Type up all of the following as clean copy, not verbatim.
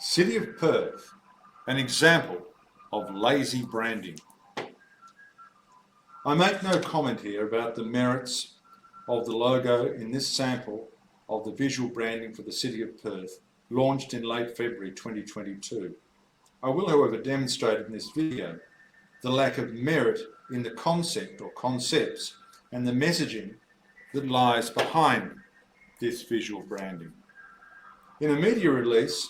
City of Perth, an example of lazy branding. I make no comment here about the merits of the logo in this sample of the visual branding for the City of Perth, launched in late February 2022. I will, however, demonstrate in this video the lack of merit in the concept or concepts and the messaging that lies behind this visual branding. In a media release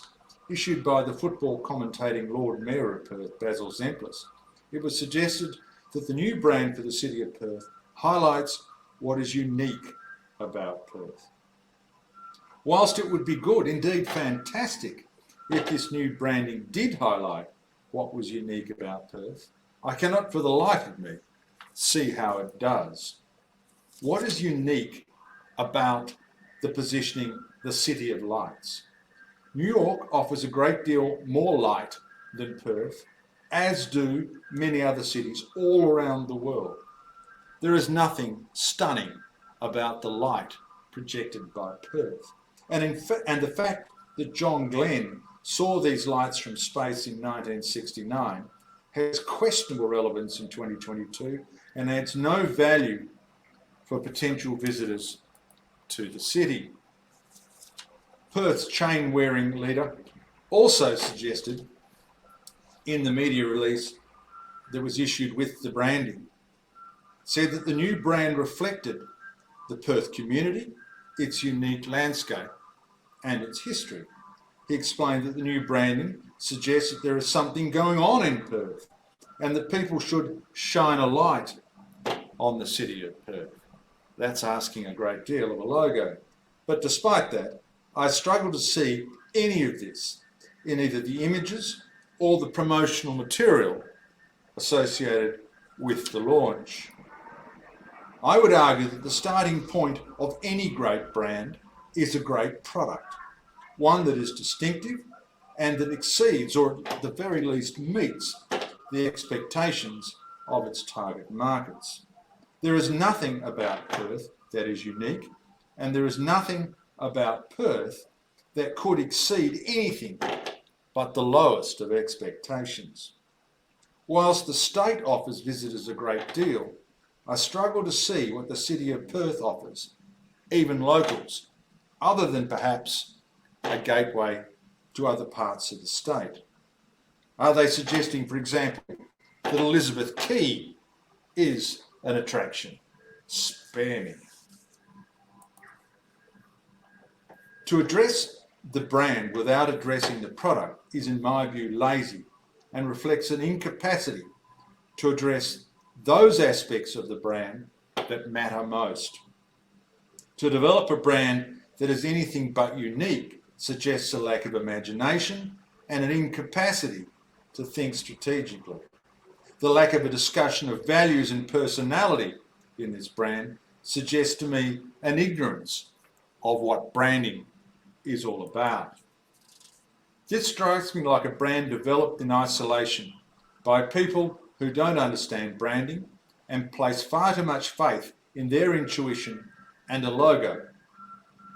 issued by the football commentating Lord Mayor of Perth, Basil Zemplis, it was suggested that the new brand for the City of Perth highlights what is unique about Perth. Whilst it would be good, indeed fantastic, if this new branding did highlight what was unique about Perth, I cannot for the life of me see how it does. What is unique about the positioning the City of Lights? New York offers a great deal more light than Perth, as do many other cities all around the world. There is nothing stunning about the light projected by Perth. And the fact that John Glenn saw these lights from space in 1969 has questionable relevance in 2022 and adds no value for potential visitors to the city. Perth's chain-wearing leader also suggested in the media release that was issued with the branding, said that the new brand reflected the Perth community, its unique landscape and its history. He explained that the new branding suggests that there is something going on in Perth and that people should shine a light on the City of Perth. That's asking a great deal of a logo. But despite that, I struggle to see any of this in either the images or the promotional material associated with the launch. I would argue that the starting point of any great brand is a great product, one that is distinctive and that exceeds, or at the very least meets, the expectations of its target markets. There is nothing about Perth that is unique, and there is nothing about Perth that could exceed anything but the lowest of expectations. Whilst the state offers visitors a great deal, I struggle to see what the City of Perth offers, even locals, other than perhaps a gateway to other parts of the state. Are they suggesting, for example, that Elizabeth Quay is an attraction? Spare me. To address the brand without addressing the product is, in my view, lazy and reflects an incapacity to address those aspects of the brand that matter most. To develop a brand that is anything but unique suggests a lack of imagination and an incapacity to think strategically. The lack of a discussion of values and personality in this brand suggests to me an ignorance of what branding is all about. This strikes me like a brand developed in isolation by people who don't understand branding and place far too much faith in their intuition and a logo,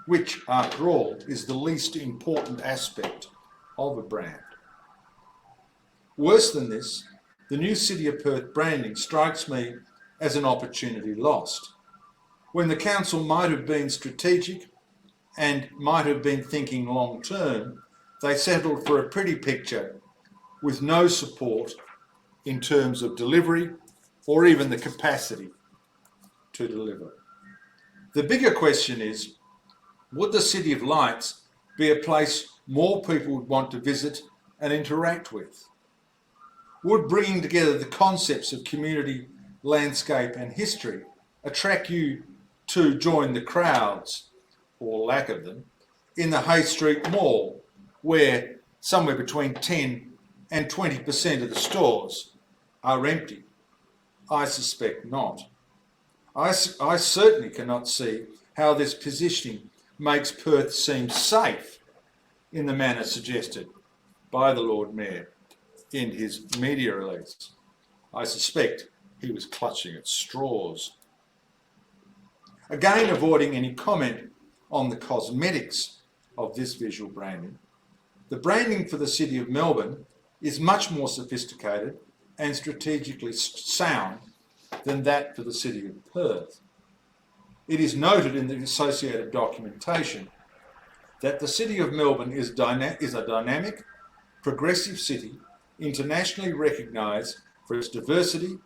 which, after all, is the least important aspect of a brand. Worse than this, the new City of Perth branding strikes me as an opportunity lost, when the council might have been strategic and might have been thinking long term. They settled for a pretty picture with no support in terms of delivery or even the capacity to deliver. The bigger question is, would the City of Lights be a place more people would want to visit and interact with? Would bringing together the concepts of community, landscape and history attract you to join the crowds, or lack of them, in the Hay Street Mall, where somewhere between 10 and 20% of the stores are empty? I suspect not. I certainly cannot see how this positioning makes Perth seem safe in the manner suggested by the Lord Mayor in his media release. I suspect he was clutching at straws. Again, avoiding any comment on the cosmetics of this visual branding, The branding for the City of Melbourne is much more sophisticated and strategically sound than that for the City of Perth. It is noted in the associated documentation that the City of Melbourne is a dynamic, progressive city, internationally recognised for its diversity,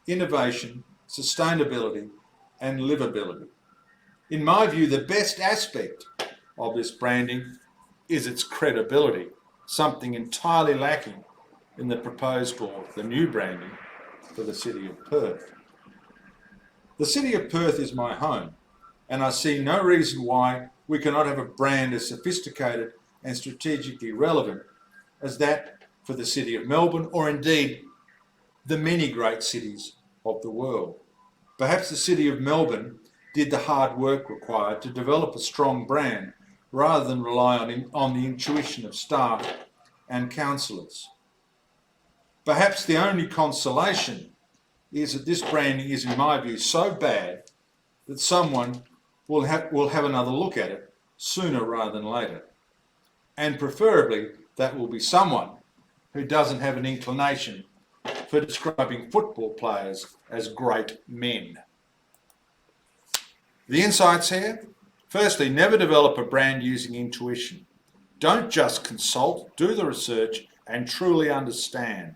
innovation, sustainability and livability. In my view, the best aspect of this branding is its credibility, something entirely lacking in the proposed or the new branding for the City of Perth. The City of Perth is my home, and I see no reason why we cannot have a brand as sophisticated and strategically relevant as that for the City of Melbourne, or indeed the many great cities of the world. Perhaps the City of Melbourne did the hard work required to develop a strong brand rather than rely on the intuition of staff and councillors. Perhaps the only consolation is that this branding is, in my view, so bad that someone will have another look at it sooner rather than later. And preferably, that will be someone who doesn't have an inclination for describing football players as great men. The insights here? Firstly, never develop a brand using intuition. Don't just consult, do the research and truly understand.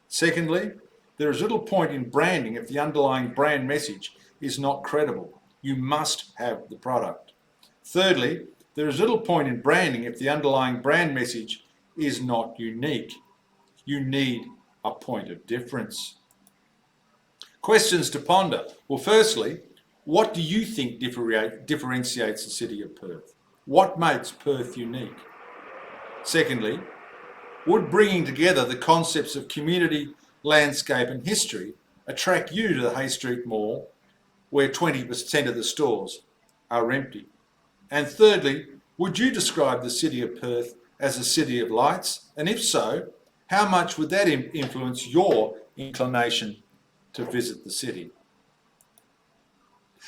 Secondly, there is little point in branding if the underlying brand message is not credible. You must have the product. Thirdly, there is little point in branding if the underlying brand message is not unique. You need a point of difference. Questions to ponder. Well, firstly, what do you think differentiates the City of Perth? What makes Perth unique? Secondly, would bringing together the concepts of community, landscape and history attract you to the Hay Street Mall, where 20% of the stores are empty? And thirdly, would you describe the City of Perth as a city of lights? And if so, how much would that influence your inclination to visit the city?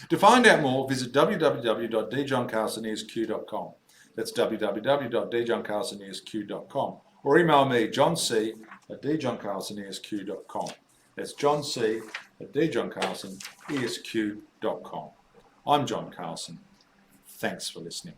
To find out more, visit www.djohncarsonesq.com. That's www.djohncarsonesq.com. Or email me, johnc@djohncarsonesq.com. That's johnc@djohncarsonesq.com. I'm John Carson. Thanks for listening.